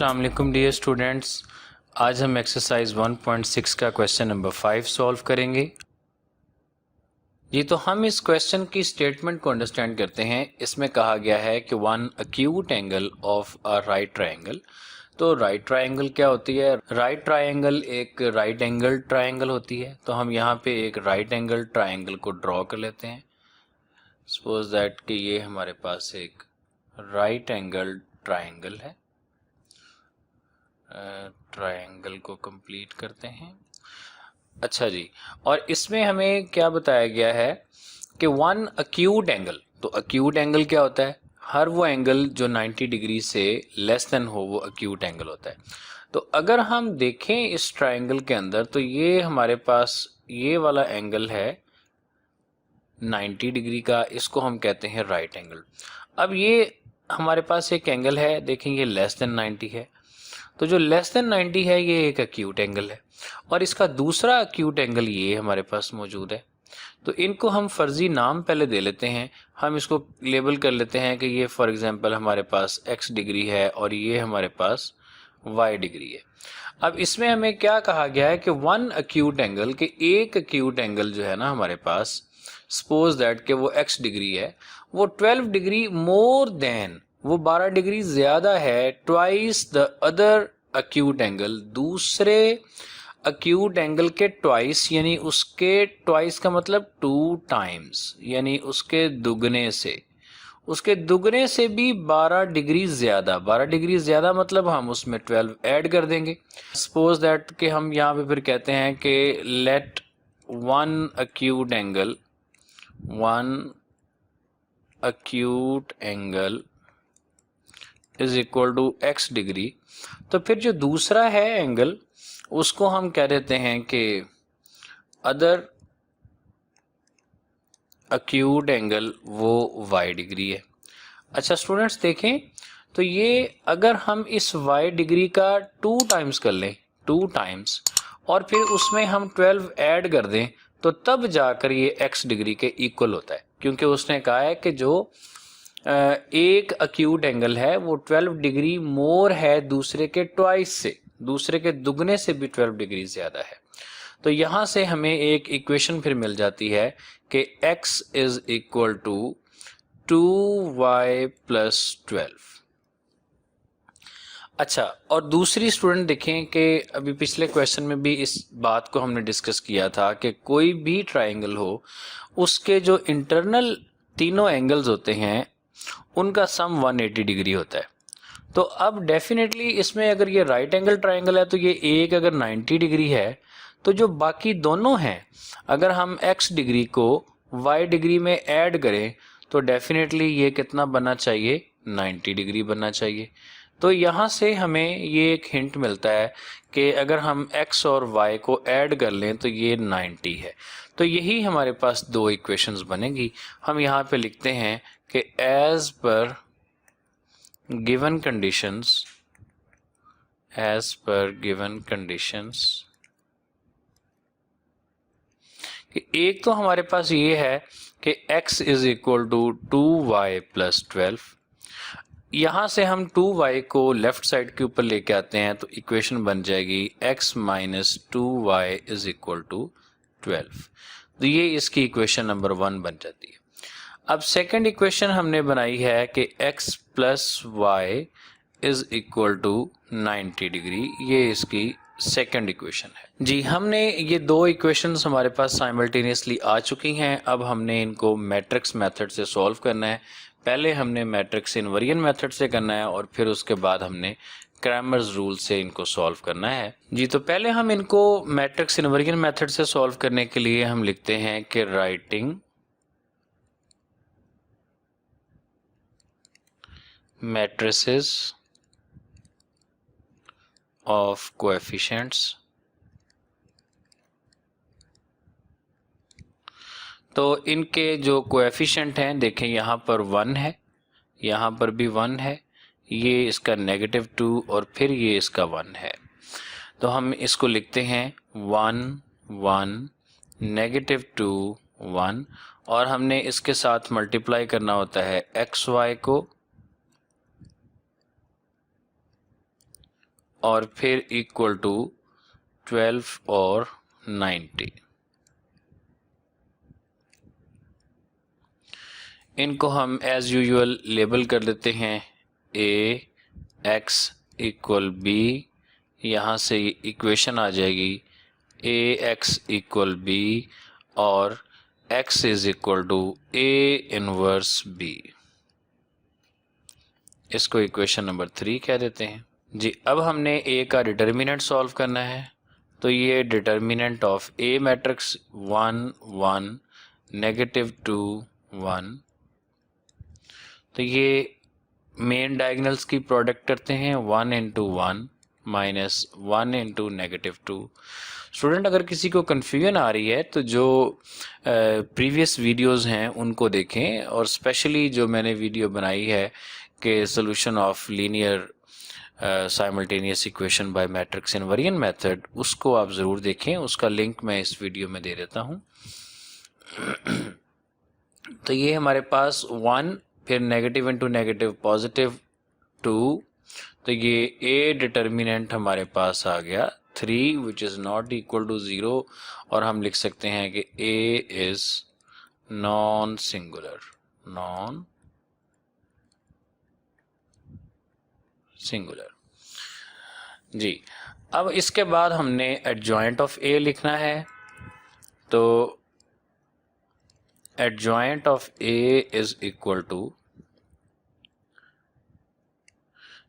अस्सलाम वालेकुम dear students, आज हम एक्सरसाइज 1.6 का क्वेश्चन नंबर 5 सॉल्व करेंगे। जी तो हम इस क्वेश्चन की स्टेटमेंट को अंडरस्टैंड करते हैं। इसमें कहा गया है कि one acute angle of a right triangle. तो राइट ट्रायंगल क्या होती है? राइट ट्रायंगल एक राइट एंगल ट्रायंगल होती है। तो हम यहाँ पे एक राइट एंगल ट्रायंगल को ड्रॉ कर लेते हैं। सपोज दैट कि ये हमारे पास एक राइट एंगल ट्रायंगल है। ट्रायंगल को कंप्लीट करते हैं। अच्छा जी, और इसमें हमें क्या बताया गया है कि वन अक्यूट एंगल। तो अक्यूट एंगल क्या होता है? हर वो एंगल जो 90 डिग्री से लेस देन हो वो अक्यूट एंगल होता है। तो अगर हम देखें इस ट्रायंगल के अंदर तो ये हमारे पास ये वाला एंगल है 90 डिग्री का, इसको हम कहते हैं राइट एंगल। अब ये हमारे पास एक एंगल है, देखें ये लेस देन 90 है। तो जो लेस देन 90 है ये एक अक्यूट एंगल है, और इसका दूसरा अक्यूट एंगल ये हमारे पास मौजूद है। तो इनको हम फर्जी नाम पहले दे लेते हैं। हम इसको लेबल कर लेते हैं कि ये फॉर एग्जांपल हमारे पास x डिग्री है और ये हमारे पास y डिग्री है। अब इसमें हमें क्या कहा गया है कि वन अक्यूट एंगल के एक अक्यूट एंगल जो है ना हमारे पास, सपोज दैट कि वो x डिग्री है, वो 12 डिग्री मोर देन, वो 12 डिग्री ज्यादा है twice the other acute angle, दूसरे अक्यूट एंगल के ट्वाइस, यानी उसके ट्वाइस का मतलब 2 टाइम्स, यानी उसके दुगने से, उसके दुगने से भी 12 डिग्री ज्यादा। 12 डिग्री ज्यादा मतलब हम उसमें 12 ऐड कर देंगे। सपोज दैट कि हम यहाँ पे फिर कहते हैं कि let one acute angle is equal to x degree. तो फिर जो दूसरा है एंगल उसको हम कह देते हैं कि अदर अक्यूट एंगल, वो y डिग्री है। अच्छा स्टूडेंट्स देखें, तो ये अगर हम इस y डिग्री का 2 टाइम्स कर लें, 2 टाइम्स, और फिर उसमें हम 12 ऐड कर दें, तो तब जाकर ये x डिग्री के इक्वल होता है। क्योंकि उसने कहा है कि जो एक अक्यूट एंगल है वो 12 डिग्री मोर है दूसरे के ट्वाइस से, दूसरे के दुगने से भी 12 डिग्री ज्यादा है। तो यहां से हमें एक इक्वेशन फिर मिल जाती है कि x is equal to 2y plus 12। अच्छा, और दूसरी स्टूडेंट देखें कि अभी पिछले क्वेश्चन में भी इस बात को हमने डिस्कस किया था कि कोई भी ट्रायंगल हो उसके जो इंटरनल तीनों एंगल्स होते हैं उनका सम 180 डिग्री होता है। तो अब डेफिनेटली इसमें अगर ये राइट एंगल ट्रायंगल है तो ये एक अगर 90 डिग्री है, तो जो बाकी दोनों हैं अगर हम x डिग्री को y डिग्री में ऐड करें तो डेफिनेटली ये कितना बनना चाहिए? 90 डिग्री बनना चाहिए। तो यहाँ से हमें ये एक हिंट मिलता है कि अगर हम x और y को ऐड कर लें तो ये 90 है। तो यही हमारे पास दो इक्वेशंस बनेगी। हम यहाँ पे लिखते हैं कि एज पर गिवन कंडीशंस, कि एक तो हमारे पास ये है कि x is equal to 2y plus 12। यहां से हम 2y को लेफ्ट साइड के ऊपर लेके आते हैं तो इक्वेशन बन जाएगी x minus 2y is equal to 12। तो ये इसकी इक्वेशन नंबर 1 बन जाती है। अब सेकंड इक्वेशन हमने बनाई है कि x plus y is equal to 90 degree, ये इसकी सेकंड इक्वेशन है। जी हमने ये दो इक्वेशंस हमारे पास साइमल्टेनियसली आ चुकी हैं। अब हमने इनको मैट्रिक्स मेथड से सॉल्व करना है। पहले हमने मैट्रिक्स इनवर्जन मेथड से करना है और फिर उसके बाद हमने क्रैमर्स रूल से इनको सॉल्व करना है। जी तो पहले हम इनको मैट्रिक्स इनवर्जन मेथड से सॉल्व करने के लिए हम लिखते हैं कि राइटिंग matrices of coefficients। तो इनके जो कोएफिशिएंट हैं देखें, यहाँ पर 1 है, यहाँ पर भी 1 है, ये इसका -2 और फिर ये इसका 1 है। तो हम इसको लिखते हैं 1 1 -2 1, और हमने इसके साथ मल्टीप्लाई करना होता है xy को, और फिर इक्वल टू 12 और 90। इनको हम एज यूजुअल लेबल कर लेते हैं ए एक्स इक्वल बी। यहाँ से इक्वेशन आ जाएगी ए एक्स इक्वल बी और x is equal to A inverse B. इसको इक्वेशन नंबर 3 कह देते हैं जी। अब हमने a का डिटर्मिनेंट सॉल्व करना है, तो ये determinant of a matrix 1 1 negative 2 1, तो ये मेन डायगनल्स की प्रोडक्ट करते हैं 1 into 1 minus 1 into negative 2। Student अगर किसी को कन्फ्यूजन आ रही है तो जो प्रीवियस वीडियोस हैं उनको देखें, और स्पेशली जो मैंने वीडियो बनाई है कि solution of linear simultaneous equation by matrix invariant method, उसको आप ज़रूर देखें। उसका लिंक मैं इस वीडियो में दे देता हूँ। तो ये हमारे पास 1 फिर नेगेटिव इंटू नेगेटिव पॉजिटिव 2, तो ये ए डिटर्मिनेंट हमारे पास आ गया 3 which is not equal to 0, और हम लिख सकते हैं कि ए इज़ नॉन सिंगुलर जी। अब इसके बाद हमने एडजॉइंट ऑफ ए लिखना है, तो adjoint of A is equal to,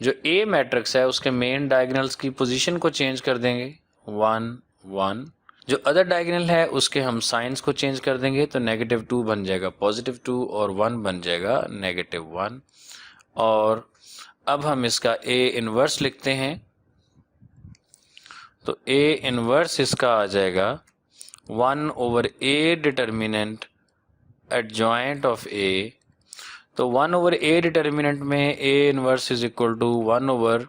जो ए मैट्रिक्स है उसके मेन डायगोनल्स की पोजीशन को चेंज कर देंगे 1 1, जो अदर डायगोनल है उसके हम साइंस को चेंज कर देंगे, तो नेगेटिव 2 बन जाएगा पॉजिटिव 2 और 1 बन जाएगा नेगेटिव 1। और अब हम इसका ए इनवर्स लिखते हैं, तो ए इनवर्स इसका आ जाएगा 1 over A determinant adjoint of A, तो 1 ओवर ए डिटर्मिनेंट में A inverse is equal to 1 over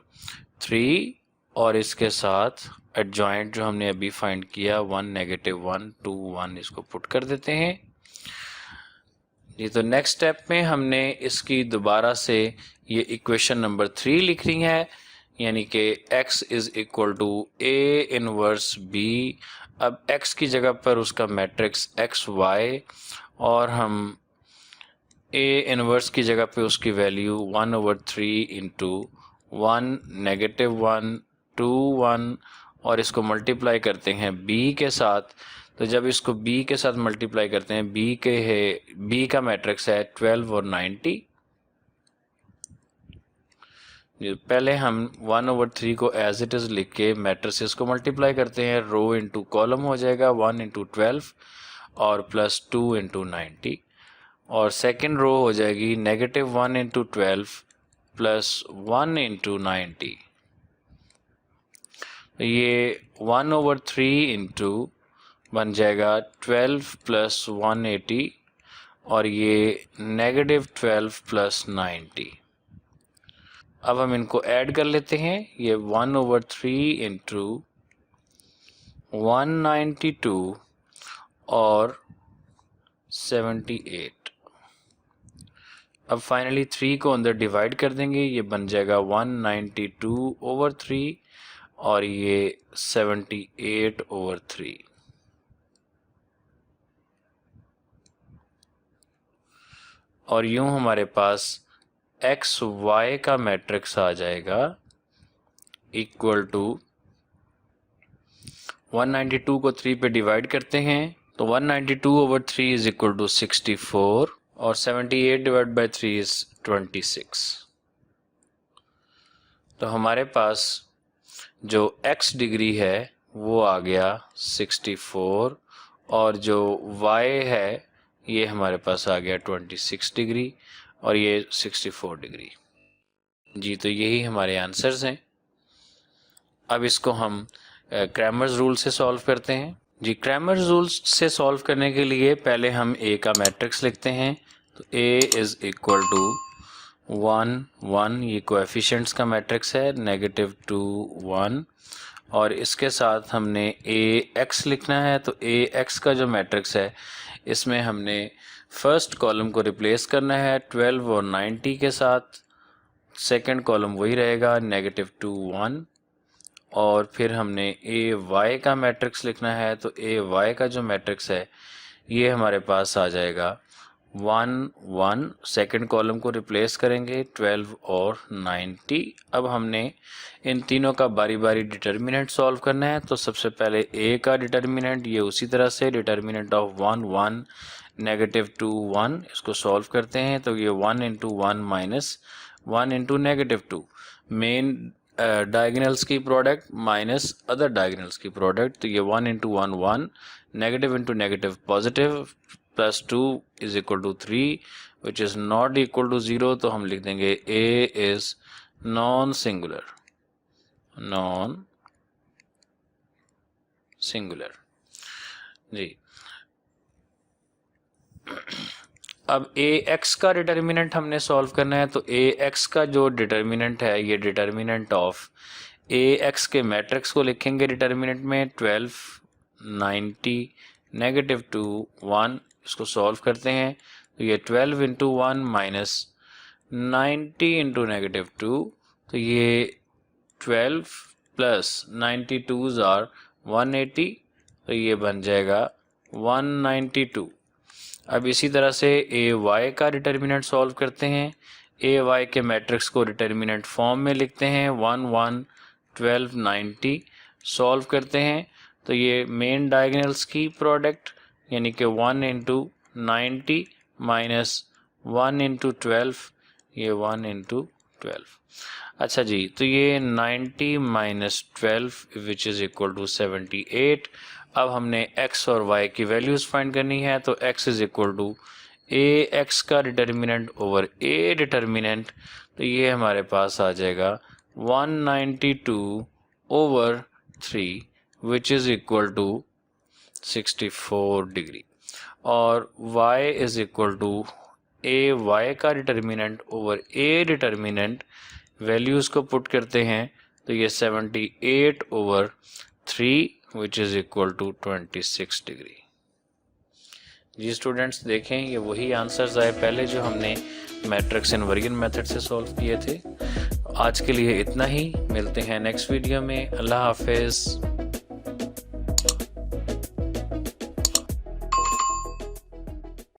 3, और इसके साथ एडजॉइंट जो हमने अभी फाइंड किया 1 नेगेटिव 1 2 1, इसको पुट कर देते हैं जी। तो नेक्स्ट स्टेप में हमने इसकी दोबारा से ये इक्वेशन नंबर 3 लिखनी है, यानी कि x is equal to A inverse b। अब x की जगह पर उसका मैट्रिक्स एक्स वाई, और हम a इनवर्स की जगह पे उसकी वैल्यू 1 ओवर 3 इंटू 1 नेगेटिव 1 2 1, और इसको मल्टीप्लाई करते हैं b के साथ। तो जब इसको b के साथ मल्टीप्लाई करते हैं, b का मैट्रिक्स है 12 और 90। पहले हम 1 ओवर 3 को एज इट इज़ लिख के मैट्रिसेस को मल्टीप्लाई करते हैं, रो इंटू कॉलम हो जाएगा 1 इंटू 12 और प्लस 2 इंटू 90, और सेकेंड रो हो जाएगी नेगेटिव 1 इंटू 12 प्लस 1 इंटू 90। ये 1 ओवर 3 इंटू बन जाएगा 12 प्लस 180, और ये नेगेटिव 12 प्लस 90। अब हम इनको ऐड कर लेते हैं, ये 1 ओवर 3 इंटू 192 और 78। अब फाइनली 3 को अंदर डिवाइड कर देंगे, ये बन जाएगा 192 ओवर 3 और ये 78 ओवर 3। और यूं हमारे पास एक्स वाई का मैट्रिक्स आ जाएगा इक्वल टू 192 को 3 पे डिवाइड करते हैं, तो 192 ओवर 3 इज इक्वल टू 64 और 78 डिवाइड बाई 3 इज 26। तो हमारे पास जो x डिग्री है वो आ गया 64, और जो y है ये हमारे पास आ गया 26 डिग्री, और ये 64 डिग्री जी। तो यही हमारे आंसर्स हैं। अब इसको हम क्रैमर्स रूल से सॉल्व करते हैं जी। क्रैमर्स रूल से सॉल्व करने के लिए पहले हम a का मैट्रिक्स लिखते हैं, तो a इज इक्वल टू 1 1, ये कोएफिशिएंट्स का मैट्रिक्स है, नेगेटिव 2 1, और इसके साथ हमने ax लिखना है। तो ax का जो मैट्रिक्स है इसमें हमने फर्स्ट कॉलम को रिप्लेस करना है 12 और 90 के साथ, सेकंड कॉलम वही रहेगा नेगेटिव 2 1, और फिर हमने ए वाई का मैट्रिक्स लिखना है, तो ए वाई का जो मैट्रिक्स है ये हमारे पास आ जाएगा 1 1, सेकंड कॉलम को रिप्लेस करेंगे 12 और 90। अब हमने इन तीनों का बारी बारी डिटर्मिनेंट सॉल्व करना है। तो सबसे पहले ए का डिटर्मिनेंट, ये उसी तरह से डिटर्मिनेंट ऑफ 1 1 -2 1, इसको सॉल्व करते हैं। तो ये 1 into 1 minus 1 into -2, main diagonals की प्रोडक्ट माइनस अदर डायगोनल्स की प्रोडक्ट। तो ये 1 into 1 1, negative into negative positive, plus 2 is equal to 3 which is not equal to 0। तो हम लिख देंगे A is non singular, non singular जी। अब ए एक्स का डिटर्मिनेंट हमने सॉल्व करना है। तो ए एक्स का जो डिटर्मिनेंट है, ये डिटर्मिनेंट ऑफ ए एक्स के मैट्रिक्स को लिखेंगे डिटर्मिनेंट में 12 90 -2 1, इसको सॉल्व करते हैं। तो ये 12 इंटू 1 माइनस 90 इंटू -2, तो ये 12 प्लस 92 आर 180, तो ये बन जाएगा 192। अब इसी तरह से ए वाई का डिटर्मिनेंट सॉल्व करते हैं। ए वाई के मैट्रिक्स को डिटर्मिनेंट फॉर्म में लिखते हैं 1 1 12 90, सॉल्व करते हैं। तो ये मेन डायगोनल्स की प्रोडक्ट यानी कि 1 इंटू 90 माइनस 1 इंटू 12, ये 1 इंटू 12। अच्छा जी, तो ये 90 minus 12 which is equal to 78। अब हमने x और y की वैल्यूज़ फाइंड करनी है। तो x is equal to A X का डिटर्मिनेंट ओवर ए डिटर्मिनेंट, तो ये हमारे पास आ जाएगा 192 over 3 which is equal to 64 degree. और y is equal to A Y का determinant over A determinant, values को पुट करते हैं। तो ये 78 ओवर 3 which is equal to 26 degree. जी स्टूडेंट्स, देखें ये वही आंसर्स आए पहले जो हमने मैट्रिक्स इनवर्जन मेथड से सॉल्व किए थे। आज के लिए इतना ही, मिलते हैं नेक्स्ट वीडियो में। अल्लाह हाफिज़।